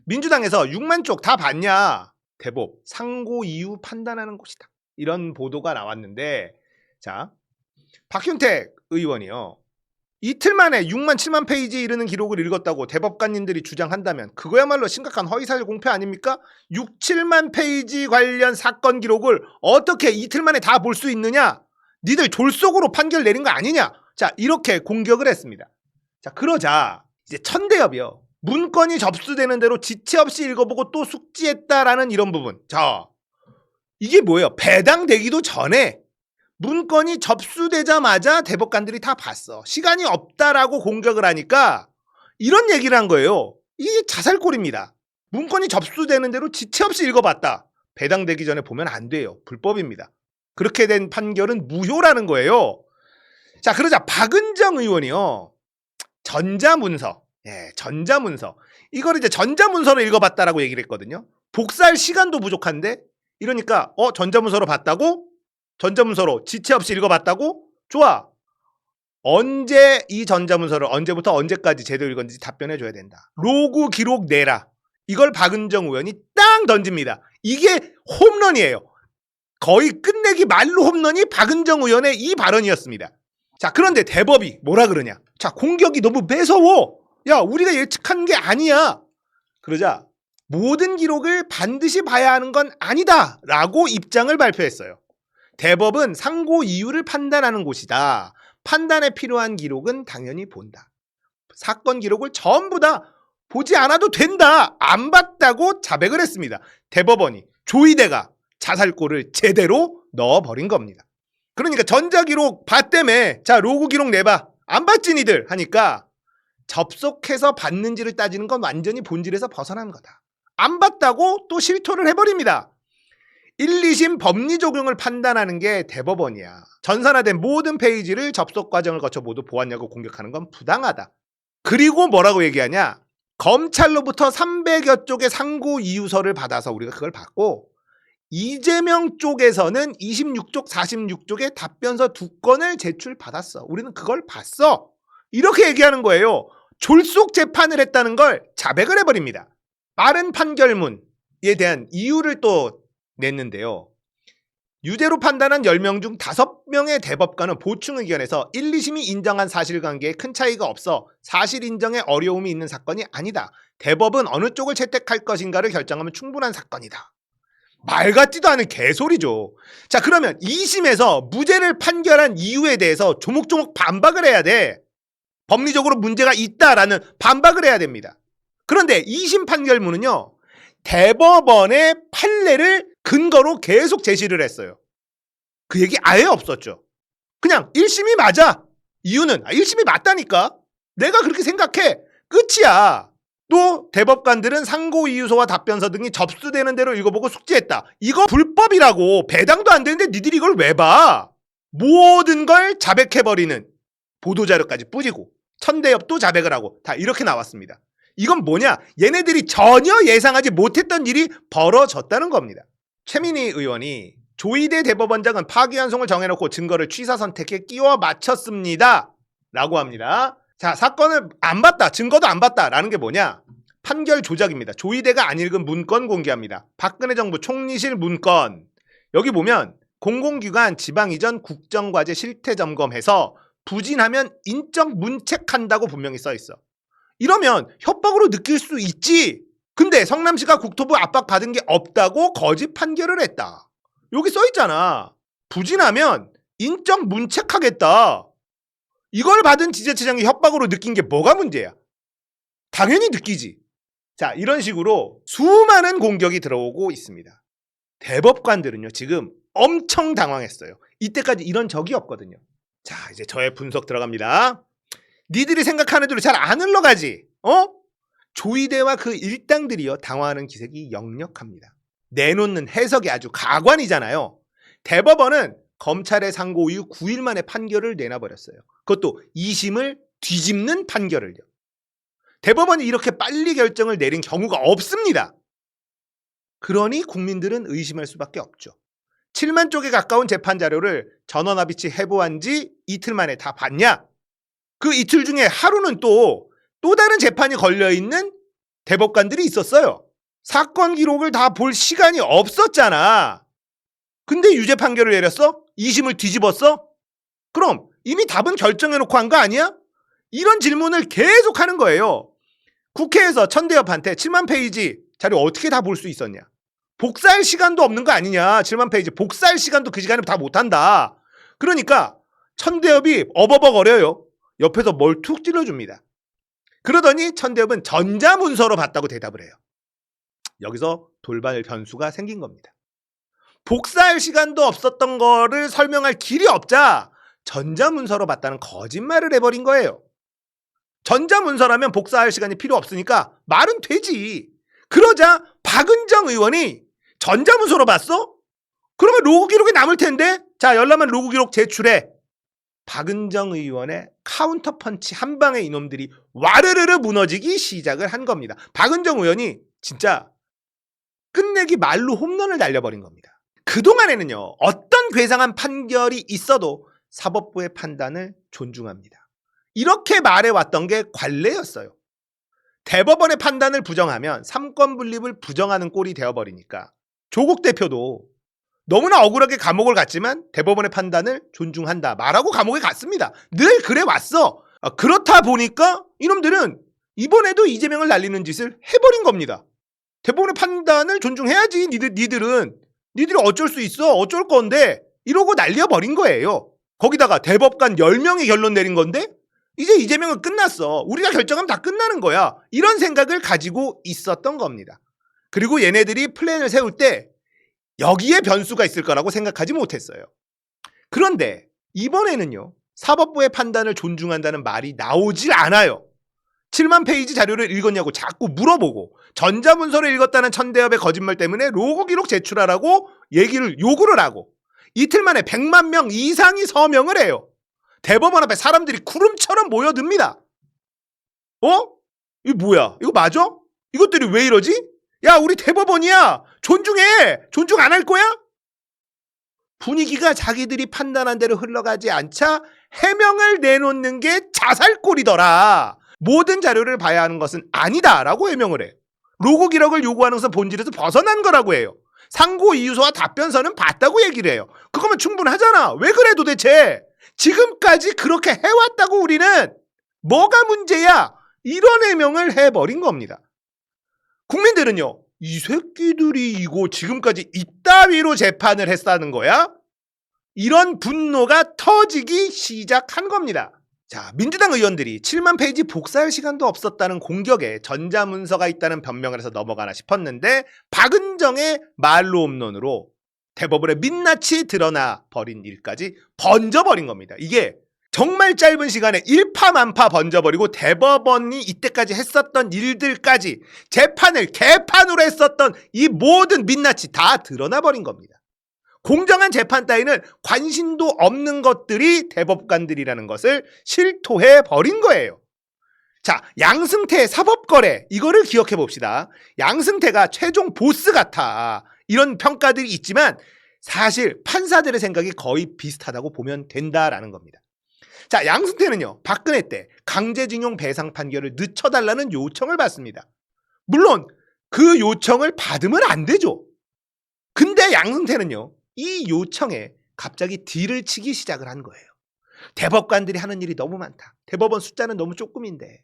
민주당에서 6만 쪽 다 봤냐? 대법 상고 이유 판단하는 곳이다. 이런 보도가 나왔는데, 자, 박윤택 의원이요. 이틀 만에 6만 7만 페이지 이르는 기록을 읽었다고 대법관님들이 주장한다면 그거야말로 심각한 허위사실 공표 아닙니까? 6, 7만 페이지 관련 사건 기록을 어떻게 이틀 만에 다 볼 수 있느냐? 니들 졸속으로 판결 내린 거 아니냐? 자, 이렇게 공격을 했습니다. 자, 그러자 이제 천대엽이요. 문건이 접수되는 대로 지체 없이 읽어보고 또 숙지했다라는 이런 부분. 자, 이게 뭐예요? 배당되기도 전에 문건이 접수되자마자 대법관들이 다 봤어. 시간이 없다라고 공격을 하니까 이런 얘기를 한 거예요. 이게 자살골입니다. 문건이 접수되는 대로 지체 없이 읽어봤다. 배당되기 전에 보면 안 돼요. 불법입니다. 그렇게 된 판결은 무효라는 거예요. 자, 그러자 박은정 의원이요. 전자문서. 전자문서. 이걸 이제 전자문서를 읽어봤다라고 얘기를 했거든요. 복사할 시간도 부족한데 이러니까 전자문서로 봤다고? 전자문서로 지체 없이 읽어봤다고? 좋아. 언제 이 전자문서를 언제부터 언제까지 제대로 읽었는지 답변해줘야 된다. 로그 기록 내라. 이걸 박은정 의원이 땅 던집니다. 이게 홈런이에요. 거의 끝내기 말로 홈런이 박은정 의원의 이 발언이었습니다. 자, 그런데 대법이 뭐라 그러냐? 자, 공격이 너무 매서워. 야, 우리가 예측한 게 아니야. 그러자 모든 기록을 반드시 봐야 하는 건 아니다 라고 입장을 발표했어요. 대법은 상고 이유를 판단하는 곳이다. 판단에 필요한 기록은 당연히 본다. 사건 기록을 전부 다 보지 않아도 된다. 안 봤다고 자백을 했습니다. 대법원이 조이대가 자살골을 제대로 넣어버린 겁니다. 그러니까 전자기록 봤다며. 자, 로그 기록 내봐. 안 봤지 니들 하니까 접속해서 봤는지를 따지는 건 완전히 본질에서 벗어난 거다. 안 봤다고 또 실토를 해버립니다. 1, 2심 법리 적용을 판단하는 게 대법원이야. 전산화된 모든 페이지를 접속 과정을 거쳐 모두 보았냐고 공격하는 건 부당하다. 그리고 뭐라고 얘기하냐? 검찰로부터 300여 쪽의 상고 이유서를 받아서 우리가 그걸 받고 이재명 쪽에서는 26쪽, 46쪽의 답변서 2건을 제출받았어. 우리는 그걸 봤어. 이렇게 얘기하는 거예요. 졸속 재판을 했다는 걸 자백을 해버립니다. 빠른 판결문에 대한 이유를 또 냈는데요. 유죄로 판단한 10명 중 5명의 대법관은 보충 의견에서 1, 2심이 인정한 사실관계에 큰 차이가 없어 사실 인정에 어려움이 있는 사건이 아니다. 대법은 어느 쪽을 채택할 것인가를 결정하면 충분한 사건이다. 말 같지도 않은 개소리죠. 자, 그러면 2심에서 무죄를 판결한 이유에 대해서 조목조목 반박을 해야 돼. 법리적으로 문제가 있다라는 반박을 해야 됩니다. 그런데 2심 판결문은요. 대법원의 판례를 근거로 계속 제시를 했어요. 그 얘기 아예 없었죠. 그냥 1심이 맞아. 이유는 1심이 맞다니까. 내가 그렇게 생각해. 끝이야. 또 대법관들은 상고 이유서와 답변서 등이 접수되는 대로 읽어보고 숙지했다. 이거 불법이라고. 배당도 안 되는데 니들이 이걸 왜 봐? 모든 걸 자백해버리는 보도자료까지 뿌리고 천대엽도 자백을 하고 다 이렇게 나왔습니다. 이건 뭐냐? 얘네들이 전혀 예상하지 못했던 일이 벌어졌다는 겁니다. 최민희 의원이 조이대 대법원장은 파기환송을 정해놓고 증거를 취사 선택에 끼워 맞췄습니다. 라고 합니다. 자, 사건을 안 봤다. 증거도 안 봤다. 라는 게 뭐냐? 판결 조작입니다. 조이대가 안 읽은 문건 공개합니다. 박근혜 정부 총리실 문건. 여기 보면 공공기관 지방 이전 국정과제 실태 점검해서 부진하면 인적 문책한다고 분명히 써 있어. 이러면 협박으로 느낄 수 있지. 근데 성남시가 국토부 압박 받은 게 없다고 거짓 판결을 했다. 여기 써 있잖아. 부진하면 인적 문책하겠다. 이걸 받은 지자체장이 협박으로 느낀 게 뭐가 문제야? 당연히 느끼지. 자, 이런 식으로 수많은 공격이 들어오고 있습니다. 대법관들은요, 지금 엄청 당황했어요. 이때까지 이런 적이 없거든요. 자, 이제 저의 분석 들어갑니다. 니들이 생각하는 대로 잘 안 흘러가지. 조이대와 그 일당들이요, 당황하는 기색이 역력합니다. 내놓는 해석이 아주 가관이잖아요. 대법원은 검찰의 상고 이후 9일 만에 판결을 내놔버렸어요. 그것도 2심을 뒤집는 판결을요. 대법원이 이렇게 빨리 결정을 내린 경우가 없습니다. 그러니 국민들은 의심할 수밖에 없죠. 7만 쪽에 가까운 재판 자료를 전원합의치 해부한 지 이틀 만에 다 봤냐? 그 이틀 중에 하루는 또 다른 재판이 걸려있는 대법관들이 있었어요. 사건 기록을 다 볼 시간이 없었잖아. 근데 유죄 판결을 내렸어? 2심을 뒤집었어? 그럼 이미 답은 결정해놓고 한 거 아니야? 이런 질문을 계속 하는 거예요. 국회에서 천대엽한테 7만 페이지 자료 어떻게 다 볼 수 있었냐? 복사할 시간도 없는 거 아니냐? 7만 페이지 복사할 시간도 그 시간에 다 못한다. 그러니까 천대엽이 어버벅거려요. 옆에서 뭘 툭 찔러줍니다. 그러더니 천대엽은 전자문서로 봤다고 대답을 해요. 여기서 돌발 변수가 생긴 겁니다. 복사할 시간도 없었던 거를 설명할 길이 없자 전자문서로 봤다는 거짓말을 해버린 거예요. 전자문서라면 복사할 시간이 필요 없으니까 말은 되지. 그러자 박은정 의원이 전자문서로 봤어? 그러면 로그 기록이 남을 텐데? 자, 열람한 로그 기록 제출해. 박은정 의원의 카운터 펀치 한 방에 이놈들이 와르르르 무너지기 시작을 한 겁니다. 박은정 의원이 진짜 끝내기 말로 홈런을 날려버린 겁니다. 그동안에는요, 어떤 괴상한 판결이 있어도 사법부의 판단을 존중합니다. 이렇게 말해왔던 게 관례였어요. 대법원의 판단을 부정하면 삼권 분립을 부정하는 꼴이 되어버리니까 조국 대표도 너무나 억울하게 감옥을 갔지만 대법원의 판단을 존중한다 말하고 감옥에 갔습니다. 늘 그래 왔어. 그렇다 보니까 이놈들은 이번에도 이재명을 날리는 짓을 해버린 겁니다. 대법원의 판단을 존중해야지. 니들이 어쩔 수 있어. 어쩔 건데 이러고 날려버린 거예요. 거기다가 대법관 10명이 결론 내린 건데 이제 이재명은 끝났어. 우리가 결정하면 다 끝나는 거야. 이런 생각을 가지고 있었던 겁니다. 그리고 얘네들이 플랜을 세울 때 여기에 변수가 있을 거라고 생각하지 못했어요. 그런데 이번에는요, 사법부의 판단을 존중한다는 말이 나오질 않아요. 7만 페이지 자료를 읽었냐고 자꾸 물어보고 전자문서를 읽었다는 천대엽의 거짓말 때문에 로그 기록 제출하라고 요구를 하고 이틀 만에 100만 명 이상이 서명을 해요. 대법원 앞에 사람들이 구름처럼 모여듭니다. 이거 뭐야? 이거 맞아? 이것들이 왜 이러지? 야, 우리 대법원이야. 존중해. 존중 안 할 거야? 분위기가 자기들이 판단한 대로 흘러가지 않자 해명을 내놓는 게 자살골이더라. 모든 자료를 봐야 하는 것은 아니다라고 해명을 해. 로그 기록을 요구하는 것은 본질에서 벗어난 거라고 해요. 상고 이유서와 답변서는 봤다고 얘기를 해요. 그거면 충분하잖아. 왜 그래 도대체? 지금까지 그렇게 해왔다고 우리는. 뭐가 문제야? 이런 해명을 해버린 겁니다. 국민들은요, 이 새끼들이 이거 지금까지 이따위로 재판을 했다는 거야? 이런 분노가 터지기 시작한 겁니다. 자, 민주당 의원들이 7만 페이지 복사할 시간도 없었다는 공격에 전자문서가 있다는 변명을 해서 넘어가나 싶었는데 박은정의 말로 홈런으로 대법원의 민낯이 드러나 버린 일까지 번져버린 겁니다. 이게 정말 짧은 시간에 일파만파 번져버리고 대법원이 이때까지 했었던 일들까지 재판을 개판으로 했었던 이 모든 민낯이 다 드러나버린 겁니다. 공정한 재판 따위는 관심도 없는 것들이 대법관들이라는 것을 실토해버린 거예요. 자, 양승태 사법거래, 이거를 기억해 봅시다. 양승태가 최종 보스 같아. 이런 평가들이 있지만 사실 판사들의 생각이 거의 비슷하다고 보면 된다라는 겁니다. 자, 양승태는요, 박근혜 때 강제징용 배상 판결을 늦춰달라는 요청을 받습니다. 물론 그 요청을 받으면 안 되죠. 근데 양승태는요, 이 요청에 갑자기 딜을 치기 시작을 한 거예요. 대법관들이 하는 일이 너무 많다. 대법원 숫자는 너무 조금인데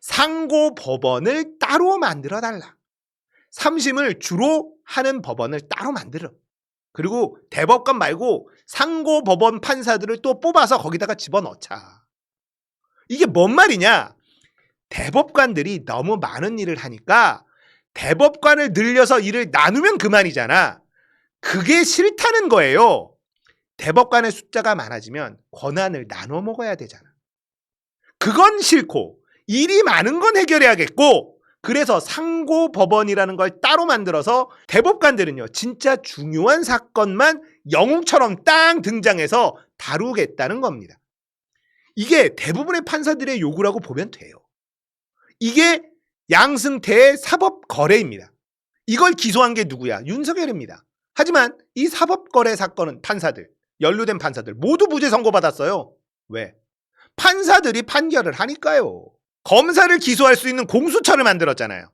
상고법원을 따로 만들어달라. 3심을 주로 하는 법원을 따로 만들어. 그리고 대법관 말고 상고법원 판사들을 또 뽑아서 거기다가 집어넣자. 이게 뭔 말이냐? 대법관들이 너무 많은 일을 하니까 대법관을 늘려서 일을 나누면 그만이잖아. 그게 싫다는 거예요. 대법관의 숫자가 많아지면 권한을 나눠 먹어야 되잖아. 그건 싫고 일이 많은 건 해결해야겠고, 그래서 상고법원이라는 걸 따로 만들어서 대법관들은요, 진짜 중요한 사건만 영웅처럼 땅 등장해서 다루겠다는 겁니다. 이게 대부분의 판사들의 요구라고 보면 돼요. 이게 양승태의 사법거래입니다. 이걸 기소한 게 누구야? 윤석열입니다. 하지만 이 사법거래 사건은 판사들, 연루된 판사들 모두 무죄 선고받았어요. 왜? 판사들이 판결을 하니까요. 검사를 기소할 수 있는 공수처를 만들었잖아요.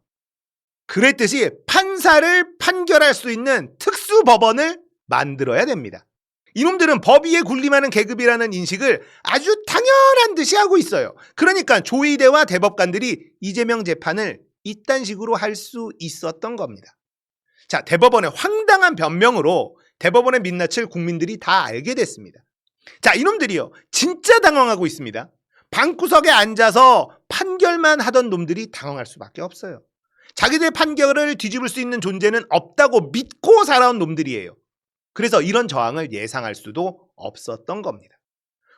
그랬듯이 판사를 판결할 수 있는 특수법원을 만들어야 됩니다. 이놈들은 법 위에 군림하는 계급이라는 인식을 아주 당연한 듯이 하고 있어요. 그러니까 조의대와 대법관들이 이재명 재판을 이딴 식으로 할 수 있었던 겁니다. 자, 대법원의 황당한 변명으로 대법원의 민낯을 국민들이 다 알게 됐습니다. 자, 이놈들이요, 진짜 당황하고 있습니다. 방구석에 앉아서 판결만 하던 놈들이 당황할 수밖에 없어요. 자기들 판결을 뒤집을 수 있는 존재는 없다고 믿고 살아온 놈들이에요. 그래서 이런 저항을 예상할 수도 없었던 겁니다.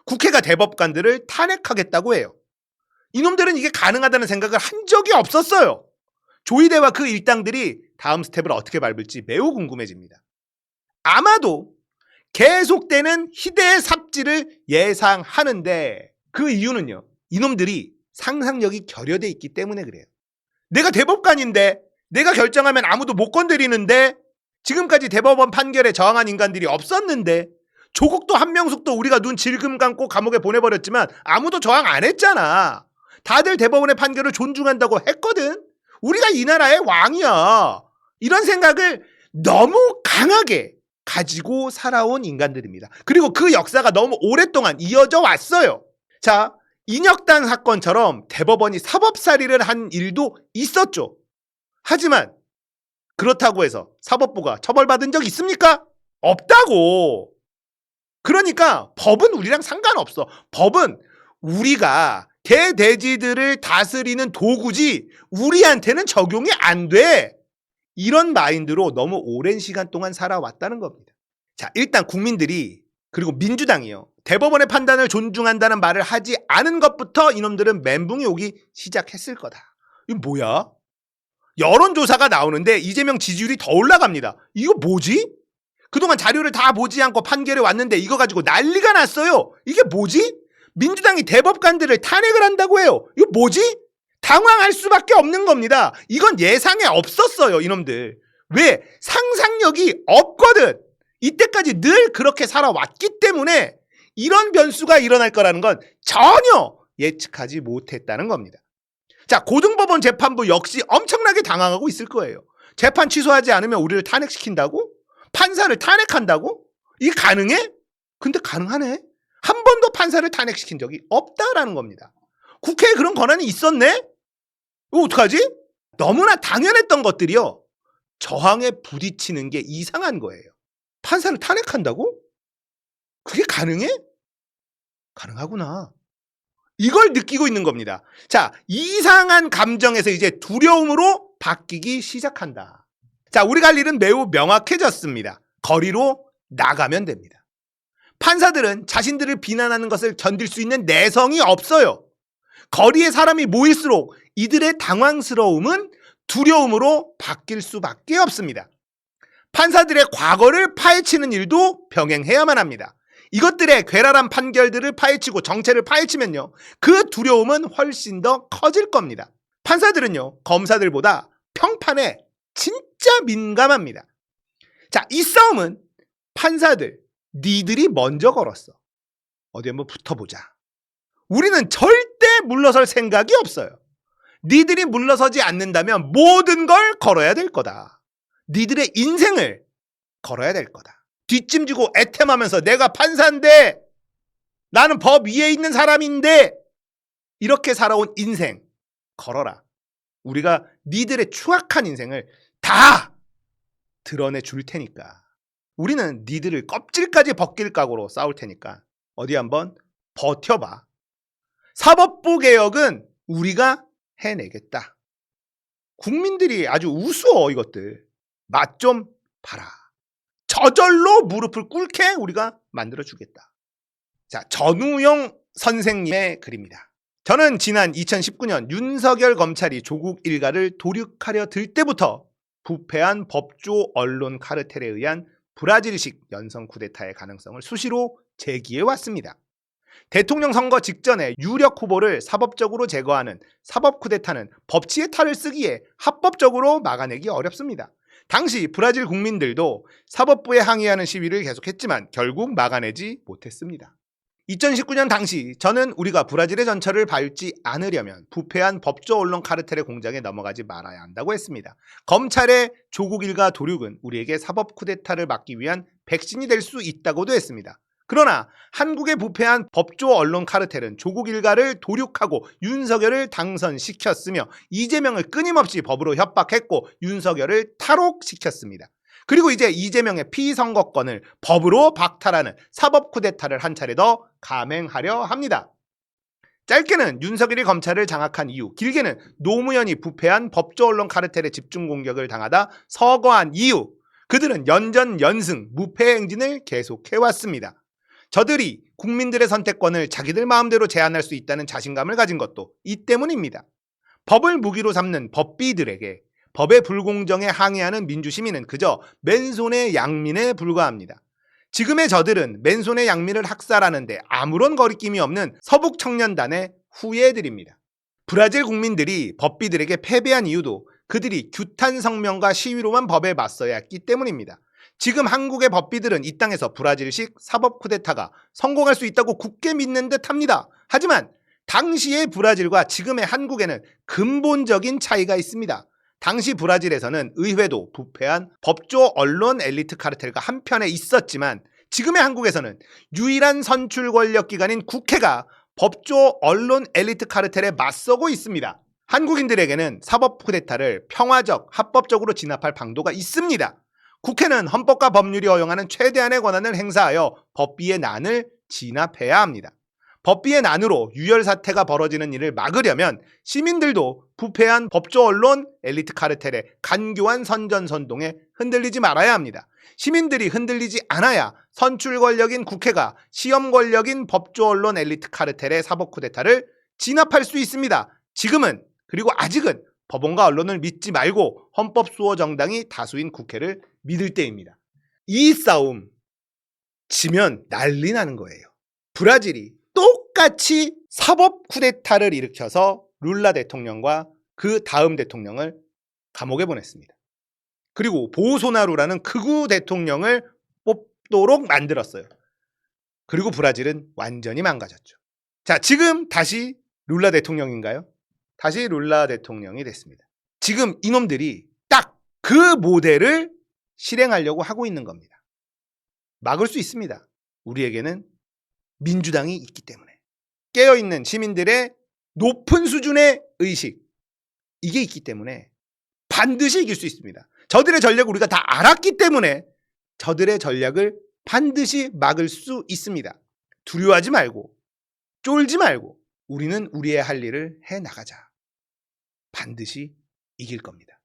국회가 대법관들을 탄핵하겠다고 해요. 이놈들은 이게 가능하다는 생각을 한 적이 없었어요. 조의대와 그 일당들이 다음 스텝을 어떻게 밟을지 매우 궁금해집니다. 아마도 계속되는 희대의 삽질을 예상하는데 그 이유는요, 이놈들이 상상력이 결여돼 있기 때문에 그래요. 내가 대법관인데 내가 결정하면 아무도 못 건드리는데 지금까지 대법원 판결에 저항한 인간들이 없었는데 조국도 한명숙도 우리가 눈 질금 감고 감옥에 보내버렸지만 아무도 저항 안 했잖아. 다들 대법원의 판결을 존중한다고 했거든. 우리가 이 나라의 왕이야. 이런 생각을 너무 강하게 가지고 살아온 인간들입니다. 그리고 그 역사가 너무 오랫동안 이어져 왔어요. 자, 인혁단 사건처럼 대법원이 사법살이를 한 일도 있었죠. 하지만 그렇다고 해서 사법부가 처벌받은 적 있습니까? 없다고. 그러니까 법은 우리랑 상관없어. 법은 우리가 개돼지들을 다스리는 도구지 우리한테는 적용이 안 돼. 이런 마인드로 너무 오랜 시간 동안 살아왔다는 겁니다. 자, 일단 국민들이 그리고 민주당이요, 대법원의 판단을 존중한다는 말을 하지 않은 것부터 이놈들은 멘붕이 오기 시작했을 거다. 이거 뭐야? 여론조사가 나오는데 이재명 지지율이 더 올라갑니다. 이거 뭐지? 그동안 자료를 다 보지 않고 판결에 왔는데 이거 가지고 난리가 났어요. 이게 뭐지? 민주당이 대법관들을 탄핵을 한다고 해요. 이거 뭐지? 당황할 수밖에 없는 겁니다. 이건 예상에 없었어요, 이놈들. 왜? 상상력이 없거든. 이때까지 늘 그렇게 살아왔기 때문에 이런 변수가 일어날 거라는 건 전혀 예측하지 못했다는 겁니다. 자, 고등법원 재판부 역시 엄청나게 당황하고 있을 거예요. 재판 취소하지 않으면 우리를 탄핵시킨다고? 판사를 탄핵한다고? 이게 가능해? 근데 가능하네. 한 번도 판사를 탄핵시킨 적이 없다라는 겁니다. 국회에 그런 권한이 있었네? 이거 어떡하지? 너무나 당연했던 것들이요, 저항에 부딪히는 게 이상한 거예요. 판사를 탄핵한다고? 그게 가능해? 가능하구나. 이걸 느끼고 있는 겁니다. 자, 이상한 감정에서 이제 두려움으로 바뀌기 시작한다. 자, 우리가 할 일은 매우 명확해졌습니다. 거리로 나가면 됩니다. 판사들은 자신들을 비난하는 것을 견딜 수 있는 내성이 없어요. 거리에 사람이 모일수록 이들의 당황스러움은 두려움으로 바뀔 수밖에 없습니다. 판사들의 과거를 파헤치는 일도 병행해야만 합니다. 이것들의 괴랄한 판결들을 파헤치고 정체를 파헤치면요, 그 두려움은 훨씬 더 커질 겁니다. 판사들은요, 검사들보다 평판에 진짜 민감합니다. 자, 이 싸움은 판사들, 니들이 먼저 걸었어. 어디 한번 붙어보자. 우리는 절대 물러설 생각이 없어요. 니들이 물러서지 않는다면 모든 걸 걸어야 될 거다. 니들의 인생을 걸어야 될 거다. 뒷짐지고 애템하면서 내가 판사인데, 나는 법 위에 있는 사람인데, 이렇게 살아온 인생 걸어라. 우리가 니들의 추악한 인생을 다 드러내 줄 테니까. 우리는 니들을 껍질까지 벗길 각오로 싸울 테니까 어디 한번 버텨봐. 사법부 개혁은 우리가 해내겠다. 국민들이 아주 우스워. 이것들 맛 좀 봐라. 저절로 무릎을 꿇게 우리가 만들어주겠다. 자, 전우영 선생님의 글입니다. 저는 지난 2019년 윤석열 검찰이 조국 일가를 도륙하려 들 때부터 부패한 법조 언론 카르텔에 의한 브라질식 연성 쿠데타의 가능성을 수시로 제기해 왔습니다. 대통령 선거 직전에 유력 후보를 사법적으로 제거하는 사법 쿠데타는 법치의 탈을 쓰기에 합법적으로 막아내기 어렵습니다. 당시 브라질 국민들도 사법부에 항의하는 시위를 계속했지만 결국 막아내지 못했습니다. 2019년 당시 저는 우리가 브라질의 전철을 밟지 않으려면 부패한 법조 언론 카르텔의 공장에 넘어가지 말아야 한다고 했습니다. 검찰의 조국 일가 도륙은 우리에게 사법 쿠데타를 막기 위한 백신이 될 수 있다고도 했습니다. 그러나 한국의 부패한 법조 언론 카르텔은 조국 일가를 도륙하고 윤석열을 당선시켰으며 이재명을 끊임없이 법으로 협박했고 윤석열을 탈옥시켰습니다. 그리고 이제 이재명의 피선거권을 법으로 박탈하는 사법 쿠데타를 한 차례 더 감행하려 합니다. 짧게는 윤석열이 검찰을 장악한 이유, 길게는 노무현이 부패한 법조 언론 카르텔의 집중 공격을 당하다 서거한 이유, 그들은 연전연승 무패 행진을 계속해왔습니다. 저들이 국민들의 선택권을 자기들 마음대로 제한할 수 있다는 자신감을 가진 것도 이 때문입니다. 법을 무기로 삼는 법비들에게 법의 불공정에 항의하는 민주시민은 그저 맨손의 양민에 불과합니다. 지금의 저들은 맨손의 양민을 학살하는데 아무런 거리낌이 없는 서북 청년단의 후예들입니다. 브라질 국민들이 법비들에게 패배한 이유도 그들이 규탄 성명과 시위로만 법에 맞서야 했기 때문입니다. 지금 한국의 법비들은 이 땅에서 브라질식 사법 쿠데타가 성공할 수 있다고 굳게 믿는 듯합니다. 하지만 당시의 브라질과 지금의 한국에는 근본적인 차이가 있습니다. 당시 브라질에서는 의회도 부패한 법조 언론 엘리트 카르텔과 한편에 있었지만 지금의 한국에서는 유일한 선출 권력 기관인 국회가 법조 언론 엘리트 카르텔에 맞서고 있습니다. 한국인들에게는 사법 쿠데타를 평화적, 합법적으로 진압할 방도가 있습니다. 국회는 헌법과 법률이 허용하는 최대한의 권한을 행사하여 법비의 난을 진압해야 합니다. 법비의 난으로 유혈 사태가 벌어지는 일을 막으려면 시민들도 부패한 법조 언론 엘리트 카르텔의 간교한 선전선동에 흔들리지 말아야 합니다. 시민들이 흔들리지 않아야 선출 권력인 국회가 시험 권력인 법조 언론 엘리트 카르텔의 사법 쿠데타를 진압할 수 있습니다. 지금은, 그리고 아직은 법원과 언론을 믿지 말고 헌법 수호 정당이 다수인 국회를 믿을 때입니다. 이 싸움 지면 난리 나는 거예요. 브라질이 똑같이 사법 쿠데타를 일으켜서 룰라 대통령과 그 다음 대통령을 감옥에 보냈습니다. 그리고 보소나루라는 극우 대통령을 뽑도록 만들었어요. 그리고 브라질은 완전히 망가졌죠. 자, 지금 다시 룰라 대통령인가요? 다시 룰라 대통령이 됐습니다. 지금 이놈들이 딱 그 모델을 실행하려고 하고 있는 겁니다. 막을 수 있습니다. 우리에게는 민주당이 있기 때문에. 깨어있는 시민들의 높은 수준의 의식, 이게 있기 때문에 반드시 이길 수 있습니다. 저들의 전략을 우리가 다 알았기 때문에 저들의 전략을 반드시 막을 수 있습니다. 두려워하지 말고, 쫄지 말고 우리는 우리의 할 일을 해나가자. 반드시 이길 겁니다.